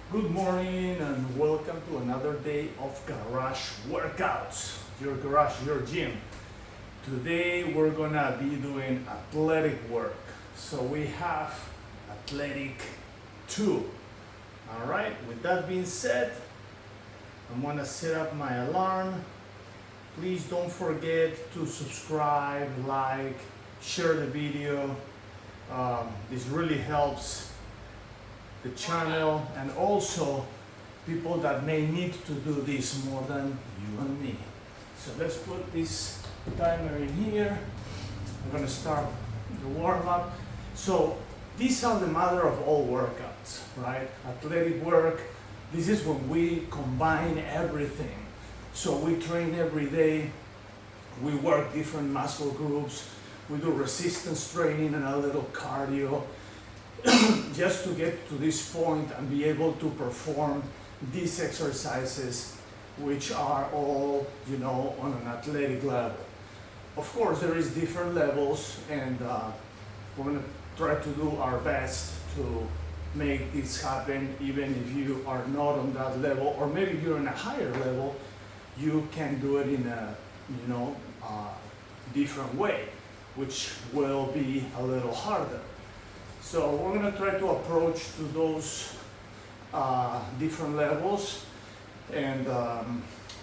Good morning and welcome to another day of garage workouts. Your garage, your gym. Today we're gonna be doing athletic work. So we have athletic 2. All right, with that being said, I'm gonna set up my alarm. Please don't forget to subscribe, like, share the video. This really helps the channel and also people that may need to do this more than you and me. So let's put this timer in here. I'm gonna start the warm-up. So these are the mother of all workouts, right? Athletic work, this is when we combine everything. So we train every day, we work different muscle groups, we do resistance training and a little cardio, just to get to this point and be able to perform these exercises, which are all, on an athletic level. Of course, there is different levels, and we're going to try to do our best to make this happen, even if you are not on that level, or maybe if you're in a higher level, you can do it in a, different way, which will be a little harder. So we're going to try to approach to those different levels, and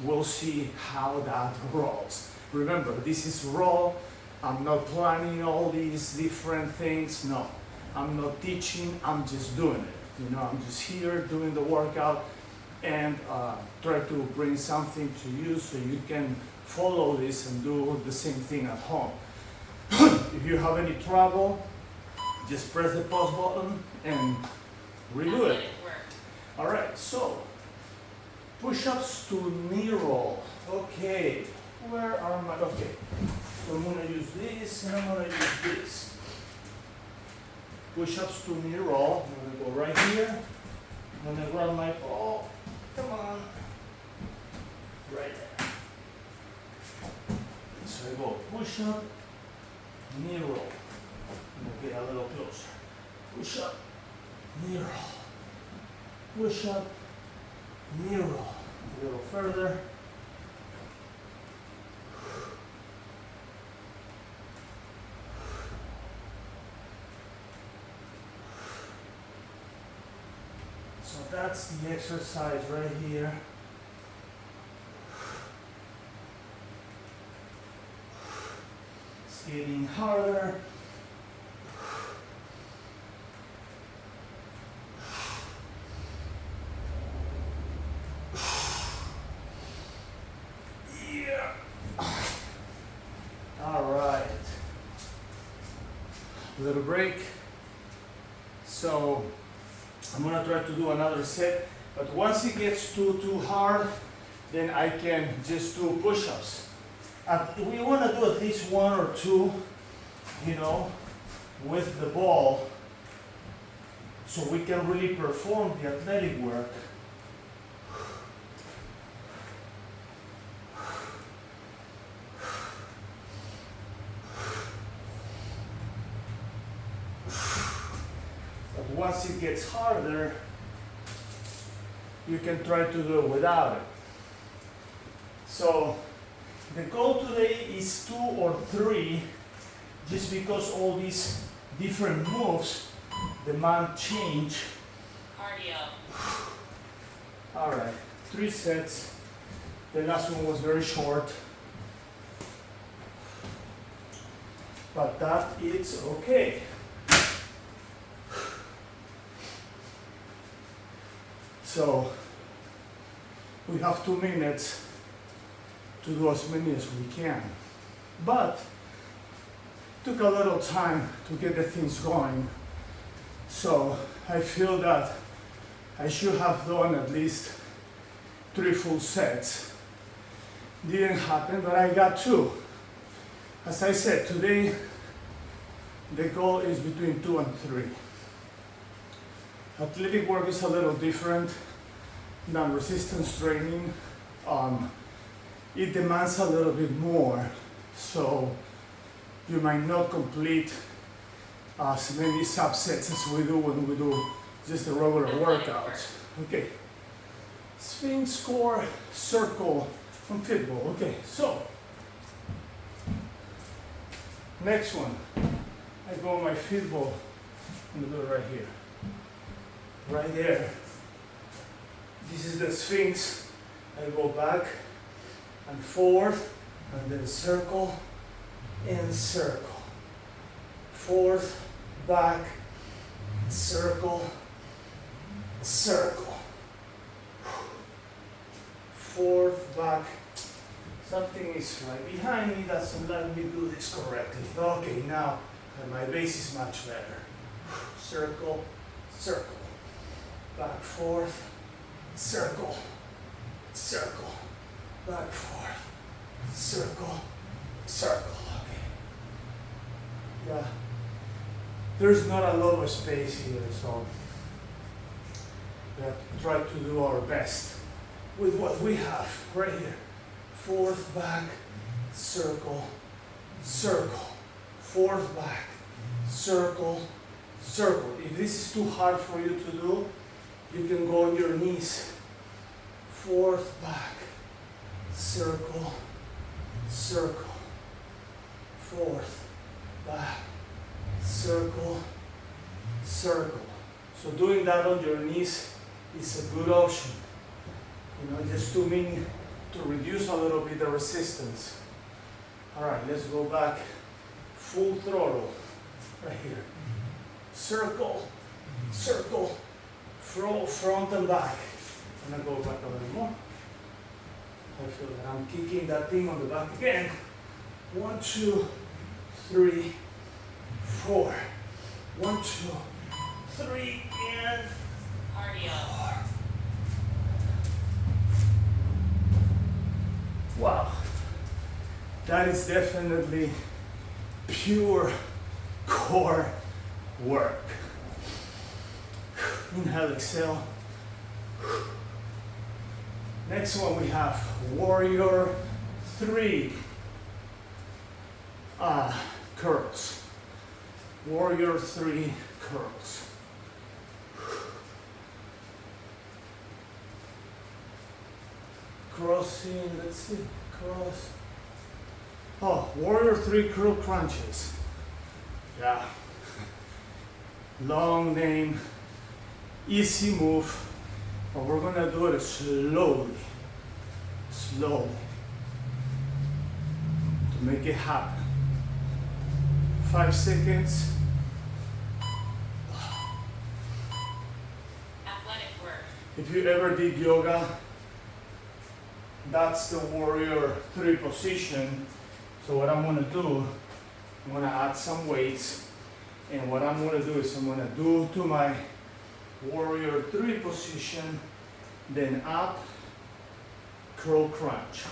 we'll see how that rolls. Remember, this is raw. I'm not planning all these different things. No, I'm not teaching. I'm just doing it. I'm just here doing the workout and try to bring something to you so you can follow this and do the same thing at home. If you have any trouble, just press the pause button and redo it. All right, so push-ups to knee roll. Okay, where are my, okay. So I'm gonna use this and I'm gonna use this. Push-ups to knee roll. I'm gonna go right here. I'm gonna grab my ball. Come on. Right there. So I go push-up, knee roll. Get a little closer. Push up, knee roll. Push up, knee roll. A little further. So that's the exercise right here. It's getting harder. Little break. So I'm gonna try to do another set, but once it gets too hard, then I can just do push-ups. We want to do at least 1 or 2, with the ball, so we can really perform the athletic work. Once it gets harder, you can try to do it without it. So the goal today is 2 or 3, just because all these different moves demand change. Cardio. All right, 3 sets. The last one was very short, but that is okay. So we have 2 minutes to do as many as we can, but took a little time to get the things going. So I feel that I should have done at least 3 full sets. Didn't happen, but I got 2. As I said, today the goal is between 2 and 3. Athletic work is a little different than resistance training. It demands a little bit more, so you might not complete as many subsets as we do when we do just a regular Athletic workout. work. Okay. Sphinx, core, circle, and football. Okay, so next one. I go on my football. I'm gonna do it right here. Right there. This is the Sphinx. I go back and forth, and then circle and circle. Forth, back, circle, circle. Forth, back. Something is right behind me, doesn't let me do this correctly. Okay, now my base is much better. Circle, circle. Back, forth, circle, circle. Back, forth, circle, circle. Okay. Yeah. There's not a lot of space here, so we have to try to do our best with what we have right here. Forth, back, circle, circle. Forth, back, circle, circle. If this is too hard for you to do, you can go on your knees. Forth, back, circle, circle. Forth, back, circle, circle. So doing that on your knees is a good option. You know, just to mean to reduce a little bit the resistance. All right, let's go back. Full throttle, right here. Circle, circle, front and back. I'm gonna go back a little more. I feel that I'm kicking that thing on the back again. 1, 2, 3, 4. 1, 2, 3, and Cardio. 4. Wow, that is definitely pure core work. Inhale, exhale. Next one we have warrior 3 curls. Warrior 3 curls. Crossing, let's see, cross. Oh, warrior 3 curl crunches. Yeah. Long name, easy move, but we're gonna do it slowly, slowly, to make it happen. 5 seconds. Athletic work. If you ever did yoga, that's the warrior 3 position. So what I'm gonna do, I'm gonna add some weights, and what I'm gonna do is I'm gonna do to my warrior 3 position, then up, curl crunch.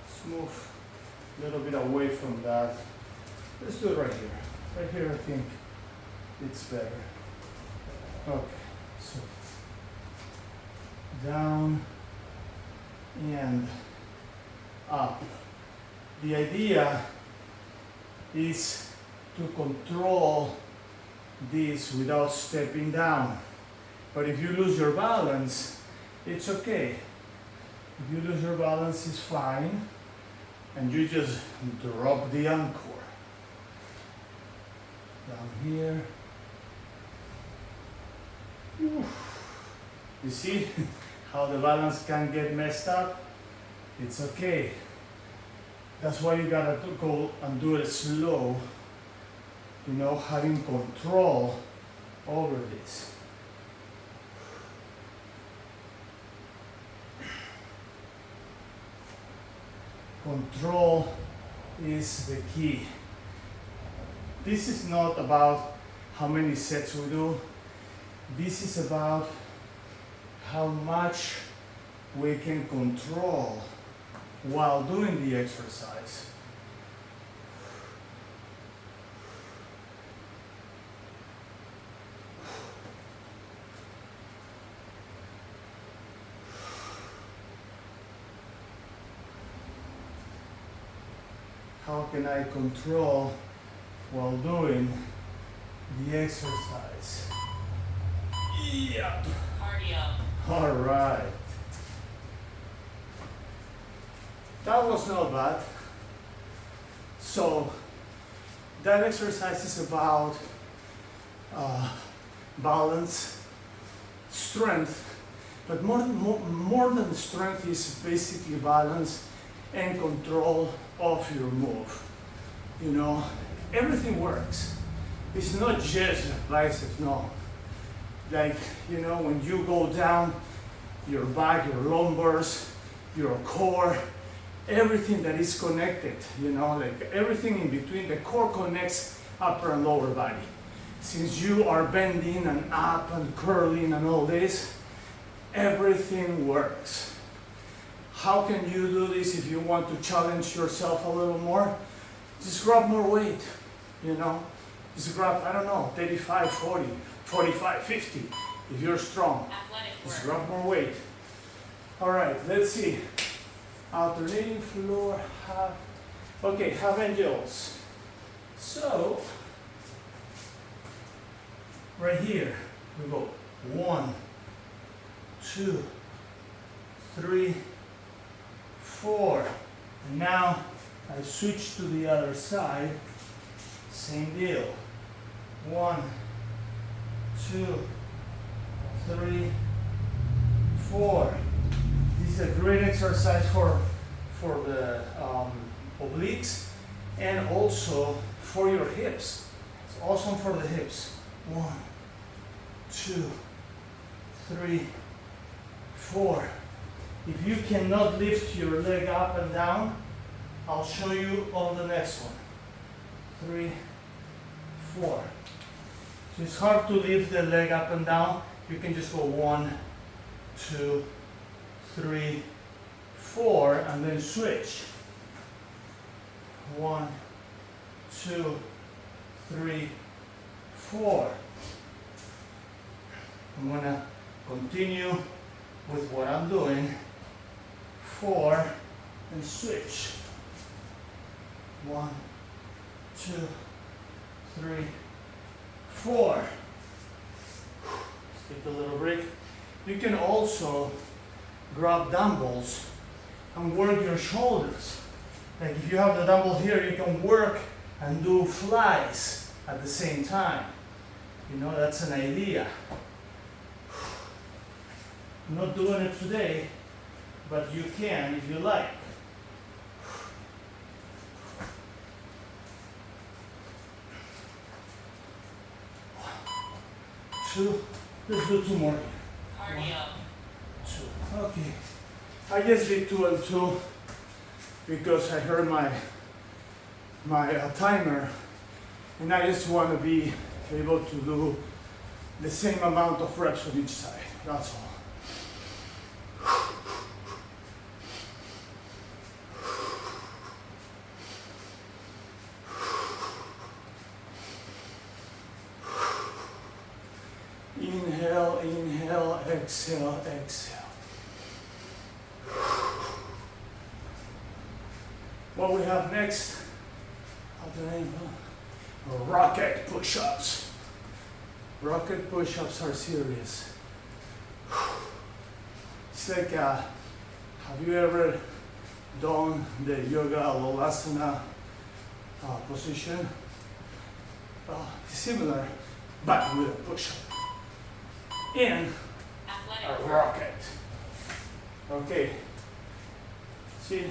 Let's move a little bit away from that. Let's do it right here. Right here, I think it's better. Okay, so down and up. The idea is to control this without stepping down. But if you lose your balance, it's okay. If you lose your balance, it's fine. And you just drop the anchor. Down here. Oof. You see how the balance can get messed up? It's okay. That's why you gotta go and do it slow. You know, having control over this. Control is the key. This is not about how many sets we do. This is about how much we can control while doing the exercise. How can I control while doing the exercise? Yep. Cardio. All right. That was not bad. So that exercise is about balance, strength, but more than strength is basically balance and control of your move. You know, everything works. It's not just biceps, no. Like, you know, when you go down, your back, your lumbars, your core, everything that is connected, you know, like everything in between, the core connects upper and lower body. Since you are bending and up and curling and all this, everything works. How can you do this if you want to challenge yourself a little more? Just grab more weight, you know. Just grab, I don't know, 35, 40, 45, 50, if you're strong. Athletic Just work. grab more weight. All right, let's see. Alternating floor, half. Okay, half angels. So, right here, we go 1, 2, 3, 4. And now I switch to the other side. Same deal. 1, 2, 3, 4. This is a great exercise for the obliques and also for your hips. It's awesome for the hips. 1, 2, 3, 4. If you cannot lift your leg up and down, I'll show you on the next one. 3, 4. So it's hard to lift the leg up and down. You can just go 1, 2, 3, 4, and then switch. 1, 2, 3, 4. I'm gonna continue with what I'm doing. 4 and switch. 1, 2, 3, 4. Let's take a little break. You can also grab dumbbells and work your shoulders. Like if you have the dumbbell here, you can work and do flies at the same time. You know, that's an idea. I'm not doing it today, but you can if you like. 2. Let's do 2 more. Cardio. 2. Okay. I just did 2 and 2 because I heard my timer, and I just want to be able to do the same amount of reps on each side. That's all. Inhale, inhale, exhale, exhale. What we have next, rocket push-ups. Rocket push-ups are serious. It's like, have you ever done the yoga lolasana position? Well, similar, but with a push-up. In Athletic a work. rocket. Okay. See,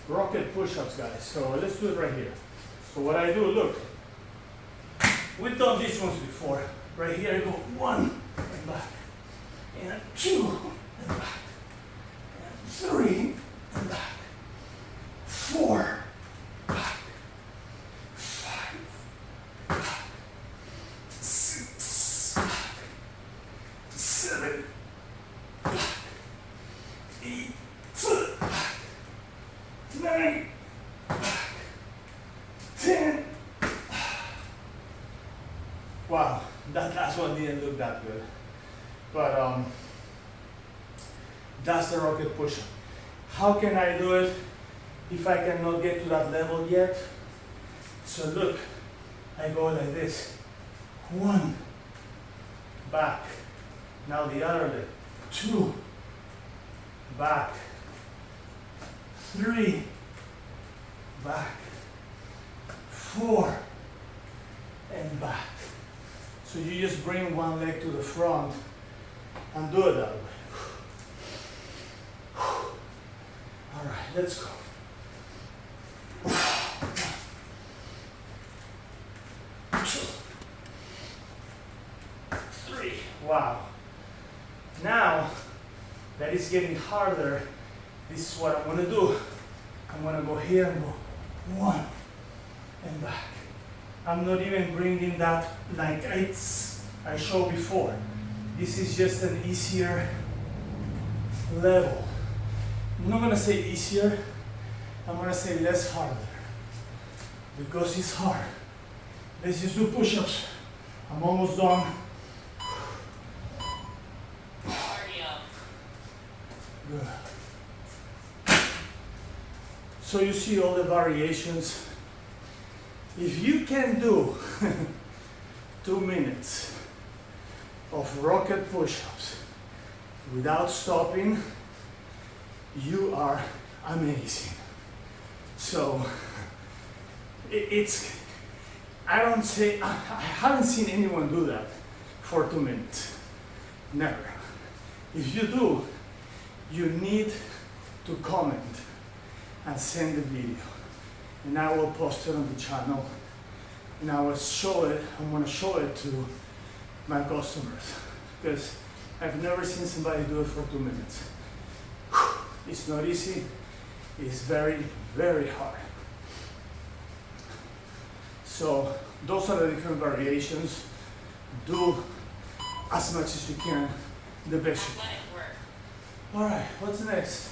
rocket push-ups, guys. So let's do it right here. So what I do, look. We've done these ones before. Right here, I go 1 and back, and 2 and back, and 3 and back, 4 back, 5 back, 6 back, 7 back, 8 back, 9 back, 10. Wow, that last one didn't look that good. But that's the rocket push-up. How can I do it if I cannot get to that level yet? So look, I go like this. 1, back, Now the other leg. 2, back, 3, back, 4, and back. So you just bring one leg to the front and do it that way. All right, let's go. 2, 3, wow. Now that is getting harder, this is what I'm gonna do. I'm gonna go here and go 1 and back. I'm not even bringing that like I showed before. This is just an easier level. I'm not gonna say easier, I'm gonna say less harder. Because it's hard. Let's just do push-ups. I'm almost done. Cardio. Good. So you see all the variations. If you can do 2 minutes of rocket push-ups without stopping, you are amazing. So I haven't seen anyone do that for 2 minutes. Never. If you do, you need to comment and send the video. And I will post it on the channel. And I will show it, I'm gonna show it to my customers. Because I've never seen somebody do it for 2 minutes. It's not easy, it's very, very hard. So those are the different variations. Do as much as you can, the best you can. Athletic work. All right, what's next?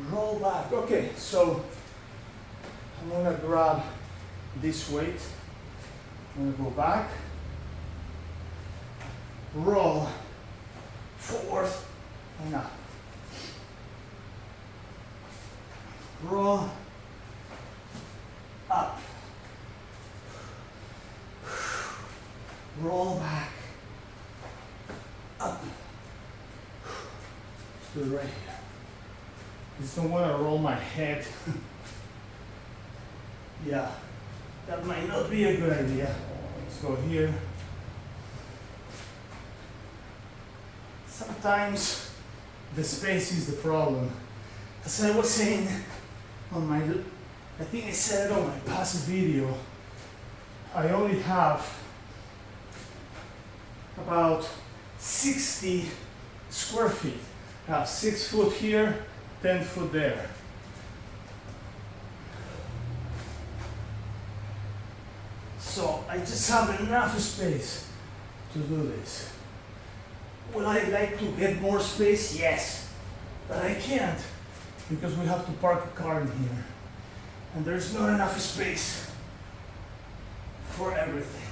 Roll back. Okay, so I'm gonna grab this weight. I'm gonna go back, roll forward and up. Roll up. Roll back. Up. Let's do it right here. Just don't want to roll my head. Yeah, that might not be a good idea. Let's go here. Sometimes the space is the problem. As I was saying on my, I think I said it on my past video, I only have about 60 square feet. I have 6 foot here, 10 foot there. So I just have enough space to do this. Would I like to get more space? Yes, but I can't because we have to park a car in here. And there's not enough space for everything.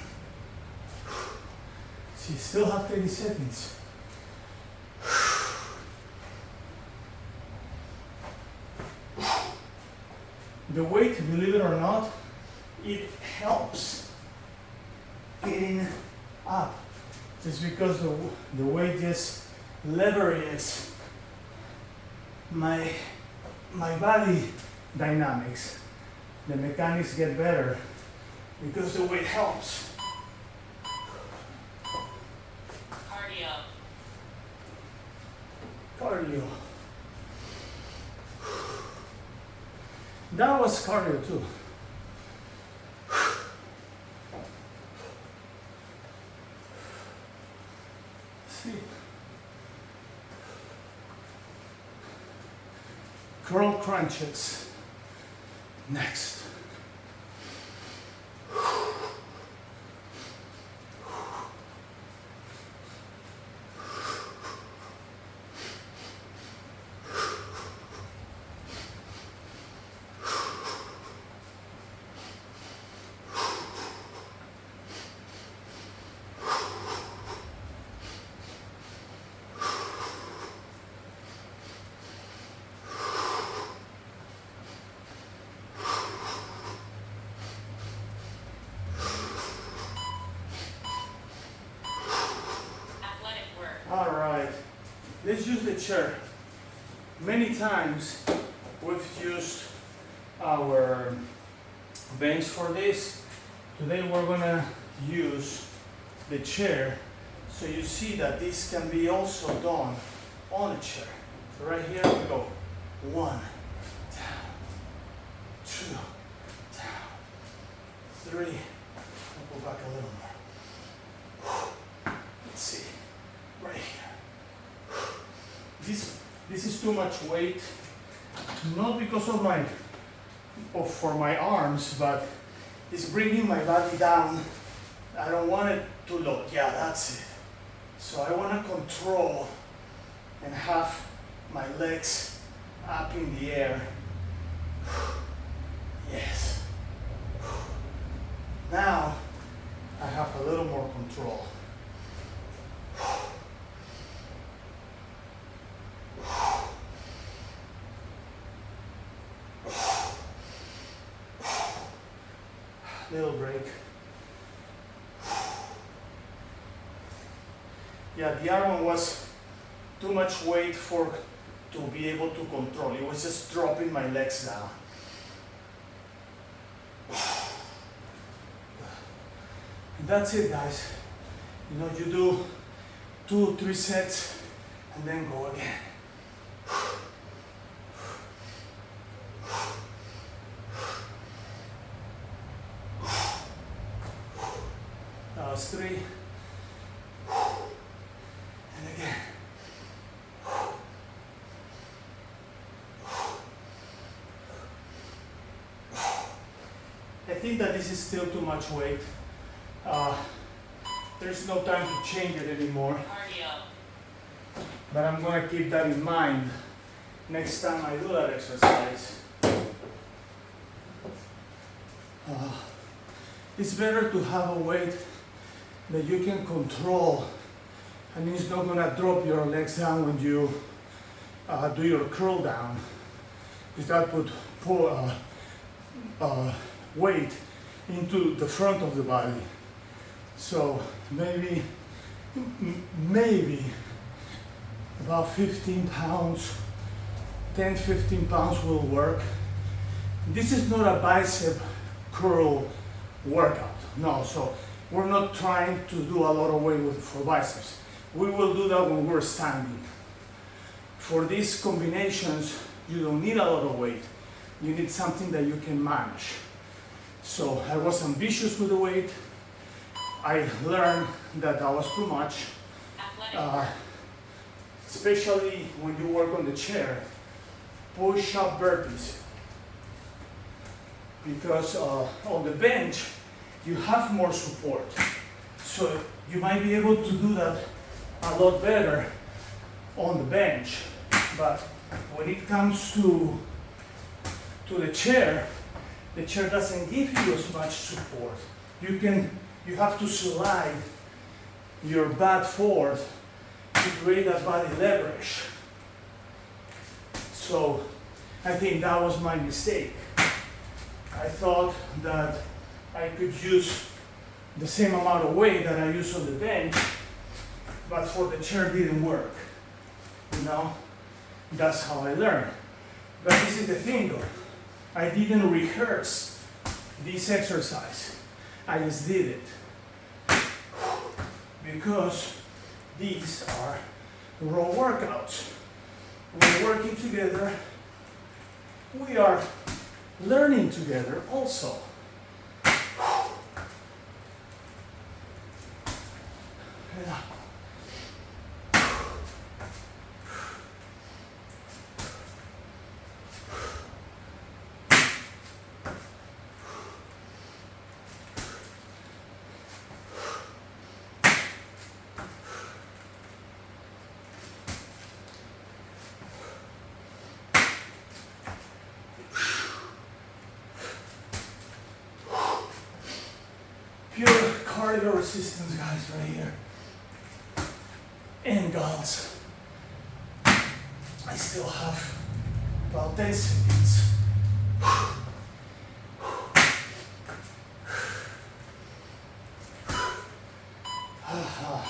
So you still have 30 seconds. The weight, believe it or not, it helps getting up. Just because the weight just leverages my body dynamics. The mechanics get better because the weight helps. Cardio. Cardio. That was cardio too. See. Curl crunches. Next. let's use the chair. Many times we've used our bench for this. Today we're gonna use the chair. So you see that this can be also done on a chair. So right here we go. 1, down, 2, down, 3. I'll go back a little more. Let's see, right here. This is too much weight, not because of for my arms, but it's bringing my body down. I don't want it too low. Yeah, that's it. So I want to control and have my legs up in the air. Yes. Now I have a little more control. Little break. Yeah, the other one was too much weight to be able to control. It was just dropping my legs down. And that's it, guys. You know, you do 2 or 3 sets and then go again. That was 3. And again. I think that this is still too much weight. There's no time to change it anymore. Cardio. But I'm going to keep that in mind next time I do that exercise. It's better to have a weight that you can control, and it's not going to drop your legs down when you do your curl down, because that would pull weight into the front of the body. So maybe about 15 pounds, 10-15 pounds will work. This is not a bicep curl workout, no. So we're not trying to do a lot of weight for biceps. We will do that when we're standing. For these combinations, you don't need a lot of weight. You need something that you can manage. So I was ambitious with the weight. I learned that was too much, especially when you work on the chair. Push-up burpees, because on the bench you have more support, so you might be able to do that a lot better on the bench. But when it comes to the chair doesn't give you as much support. You have to slide your butt forward to create that body leverage. So I think that was my mistake. I thought that I could use the same amount of weight that I use on the bench, but for the chair didn't work. You know, that's how I learned. But this is the thing though, I didn't rehearse this exercise. I just did it. Because these are raw workouts. We're working together. We are learning together also. Yeah. Pure cardio resistance, guys, right here. And gals, I still have about 10 seconds. Cardio.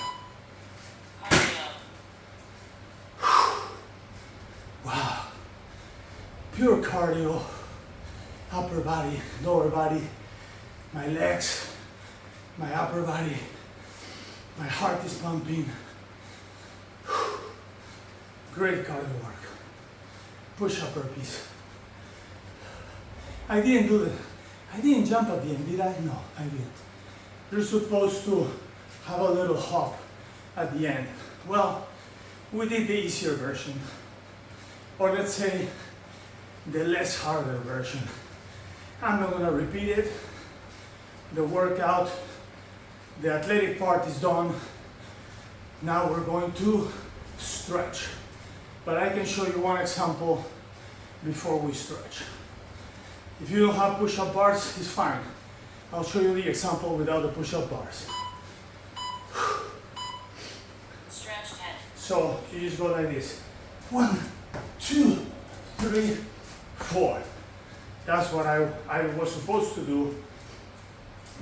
pure cardio, upper body, lower body, my legs, my upper body, my heart is pumping. Great cardio work. Push-up burpees. I didn't jump at the end, did I? No, I didn't. You're supposed to have a little hop at the end. Well, we did the easier version, or let's say the less harder version. I'm not gonna repeat it. The workout, the athletic part is done. Now we're going to stretch. But I can show you one example before we stretch. If you don't have push-up bars, it's fine. I'll show you the example without the push-up bars. Stretch 10. So you just go like this. 1, 2, 3, 4. That's what I was supposed to do,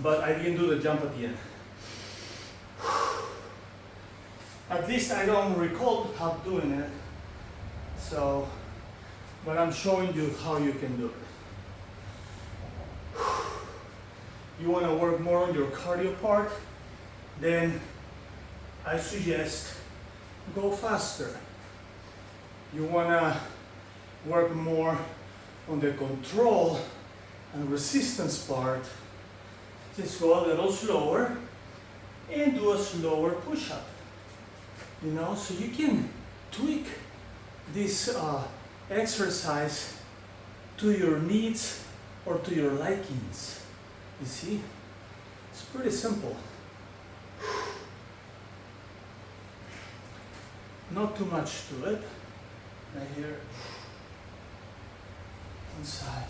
but I didn't do the jump at the end. At least I don't recall how doing it. So, but I'm showing you how you can do it. You want to work more on your cardio part, then I suggest go faster. You want to work more on the control and resistance part, just go a little slower and do a slower push-up. You know, so you can tweak this exercise to your needs or to your likings. You see, it's pretty simple. Not too much to it. Right here, one side,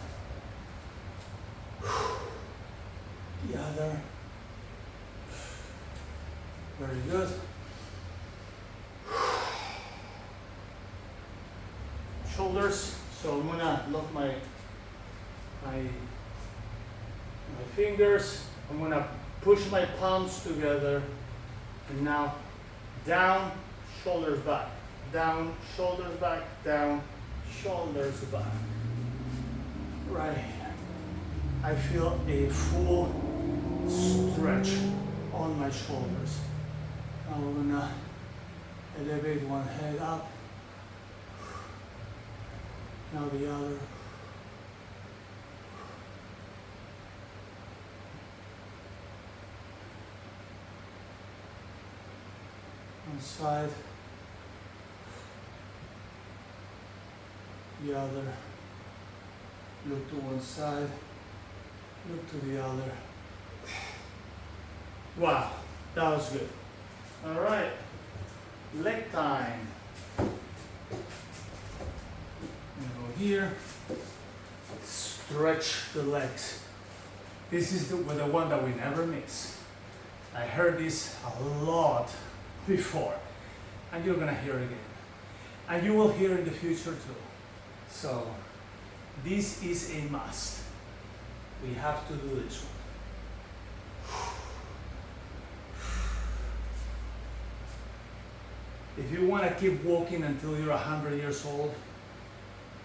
the other. Very good. Shoulders. So I'm gonna lock my fingers. I'm gonna push my palms together, and now down, shoulders back, down, shoulders back, down, shoulders back. Right here. I feel a full stretch on my shoulders. Now we're gonna elevate one head up. Now the other. One side, the other. Look to one side, look to the other. Wow, that was good. All right, leg time. Go here, stretch the legs. This is the one that we never miss. I heard this a lot before, and you're gonna hear it again. And you will hear in the future too. So this is a must. We have to do this one. If you want to keep walking until you're 100 years old,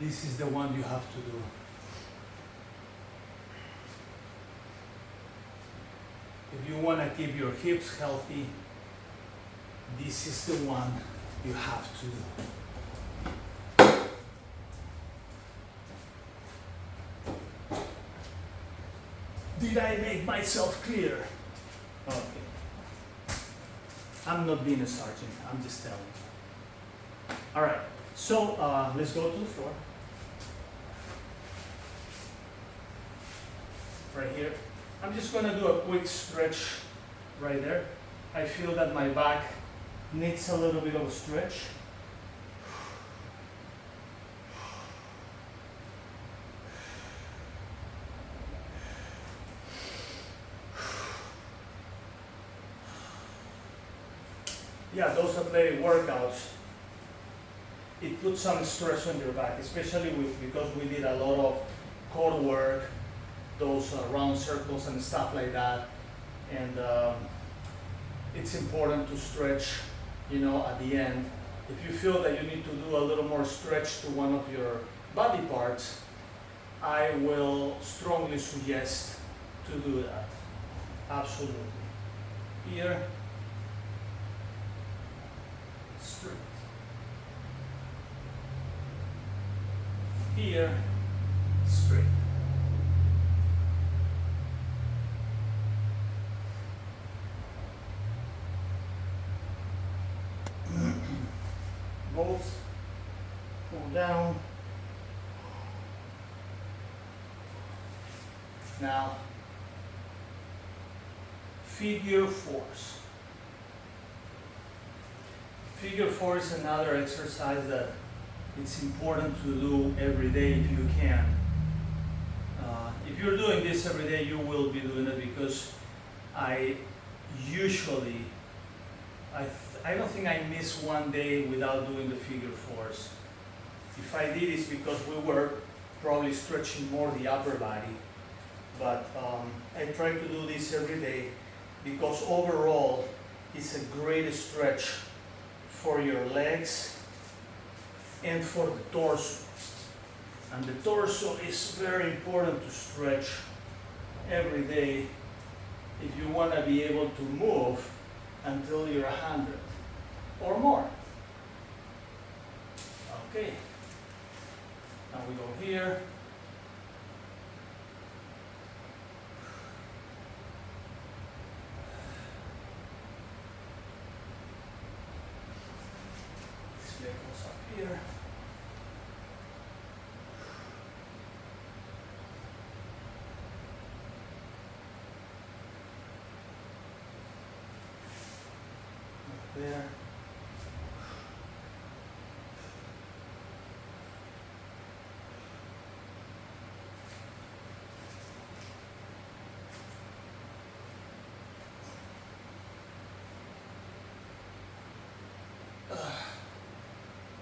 this is the one you have to do. If you want to keep your hips healthy, this is the one you have to do. Did I make myself clear? Okay. I'm not being a sergeant, I'm just telling you. All right, so let's go to the floor. Right here. I'm just gonna do a quick stretch right there. I feel that my back needs a little bit of a stretch. Yeah, those athletic workouts, it puts some stress on your back, especially because we did a lot of core work, those round circles and stuff like that. And it's important to stretch, you know, at the end. If you feel that you need to do a little more stretch to one of your body parts, I will strongly suggest to do that. Absolutely. Here, straight. Here, straight. Both pull down. Now, figure fours. Figure four is another exercise that it's important to do every day if you can. If you're doing this every day, you will be doing it, because I usually, I don't think I miss one day without doing the figure fours. If I did, it's because we were probably stretching more the upper body. But I try to do this every day because overall it's a great stretch for your legs and for the torso. And the torso is very important to stretch every day if you want to be able to move until you're 100 or more. Okay. Now we go here. This leg goes up here. There.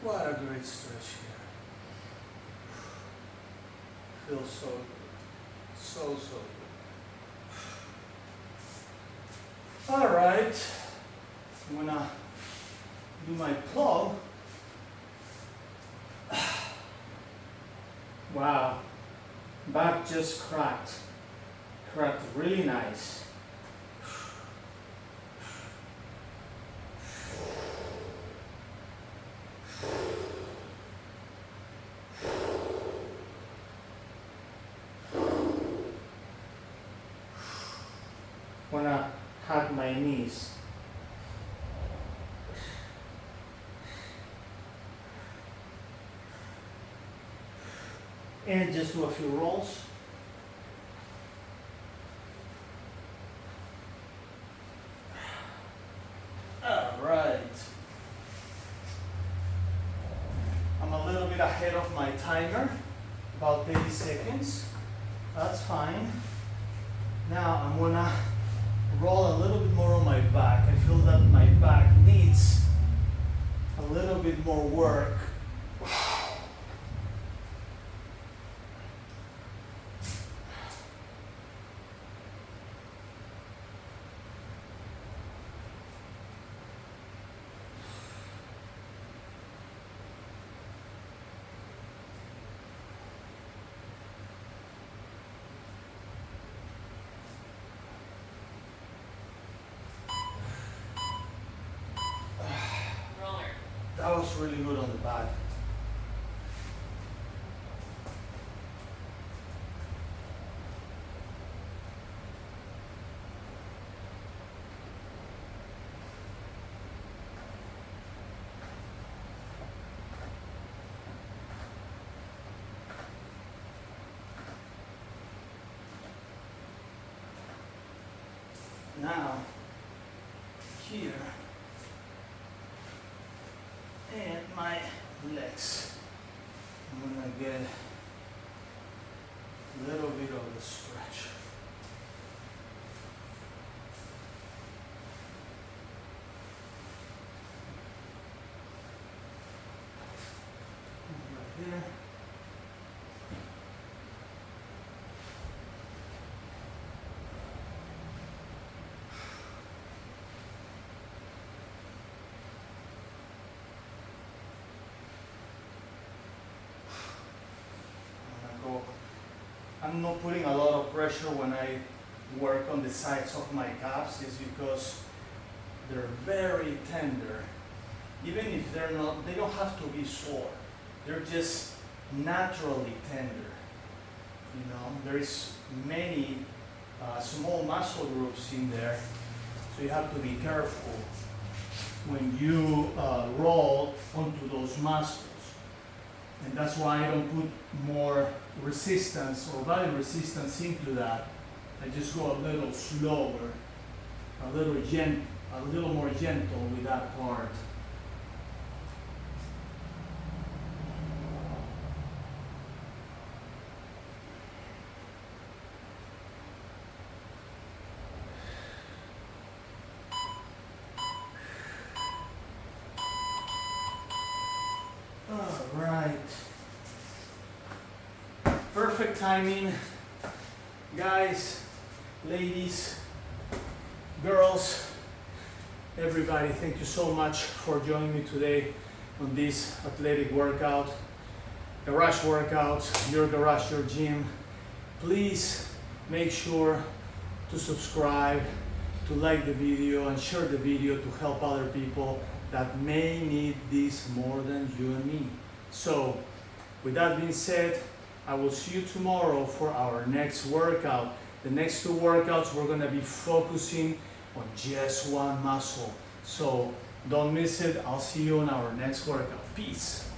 What a great stretch here. Feels so good. So good. All right. I'm gonna do my plug. Wow, back just cracked really nice. Wanna hug my knees. And just do a few rolls. All right. I'm a little bit ahead of my timer, about 30 seconds. That's fine. Now I'm gonna roll a little bit more on my back. I feel that my back needs a little bit more work. Roller. That was really good on the back. Now, here, and my legs. I'm gonna get a little bit of the stretch. Right here. I'm not putting a lot of pressure when I work on the sides of my calves is because they're very tender. Even if they're not, they don't have to be sore. They're just naturally tender. You know, there is many small muscle groups in there, so you have to be careful when you roll onto those muscles. And that's why I don't put more resistance or body resistance into that. I just go a little slower, a little more gentle with that part. All right. Perfect timing. Guys, ladies, girls, everybody, thank you so much for joining me today on this athletic workout, garage workout, your garage, your gym. Please make sure to subscribe, to like the video and share the video to help other people that may need this more than you and me. So, with that being said, I will see you tomorrow for our next workout. The next 2 workouts, we're gonna be focusing on just one muscle. So don't miss it. I'll see you on our next workout. Peace.